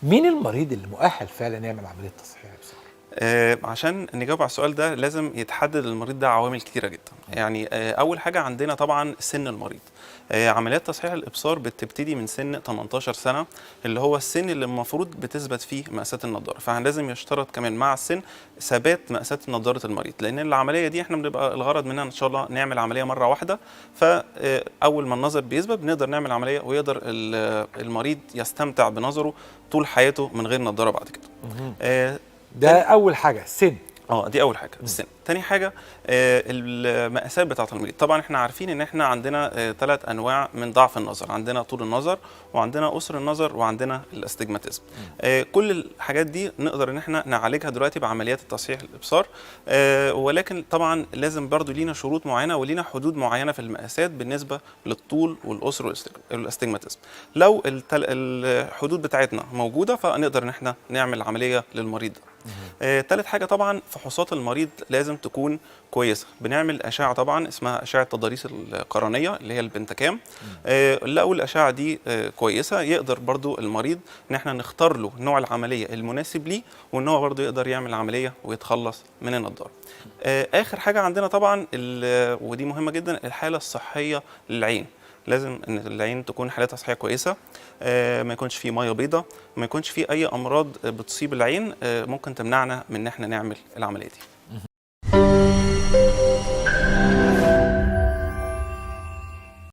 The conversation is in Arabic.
مين المريض اللي مؤهل فعلا يعمل عمليه تصحيح ابصار؟ عشان نجاوب على السؤال ده لازم يتحدد المريض ده عوامل كتيرة جدا. يعني أول حاجة عندنا طبعا سن المريض. عمليات تصحيح الإبصار بتبتدي من سن 18 سنة، اللي هو السن اللي المفروض بتثبت فيه مقاسات النضارة، فلازم يشترط كمان مع السن ثبات مقاسات نضارة المريض، لأن العملية دي احنا بنبقى الغرض منها إن شاء الله نعمل عملية مرة واحدة، فأول ما النظر بيثبت بنقدر نعمل عملية ويقدر المريض يستمتع بنظره طول حياته من غير نضارة بعد كده. ده اول حاجه سن. دي اول حاجه السن. تاني حاجه المقاسات بتاعه المريض. طبعا احنا عارفين ان احنا عندنا 3 انواع من ضعف النظر، عندنا طول النظر وعندنا قصر النظر وعندنا الاستجماتيزم. كل الحاجات دي نقدر ان احنا نعالجها دلوقتي بعمليات التصحيح الابصار، ولكن طبعا لازم برضو لينا شروط معينه ولينا حدود معينه في المقاسات بالنسبه للطول والقصر والاستجماتيزم. لو الحدود بتاعتنا موجوده فنقدر ان احنا نعمل عمليه للمريض ده. تالت حاجة طبعا فحوصات المريض لازم تكون كويسة. بنعمل أشعة طبعا اسمها أشعة تضاريس القرنية اللي هي البنتكام. لو الأشعة دي كويسة يقدر برضو المريض إن احنا نختار له نوع العملية المناسب ليه، وإن هو برضو يقدر يعمل عملية ويتخلص من النضارة. آخر حاجة عندنا طبعا ودي مهمة جدا، الحالة الصحية للعين. لازم ان العين تكون حالتها صحيه كويسه، ما يكونش فيه ميه بيضاء، ما يكونش فيه اي امراض بتصيب العين ممكن تمنعنا من ان احنا نعمل العمليه دي.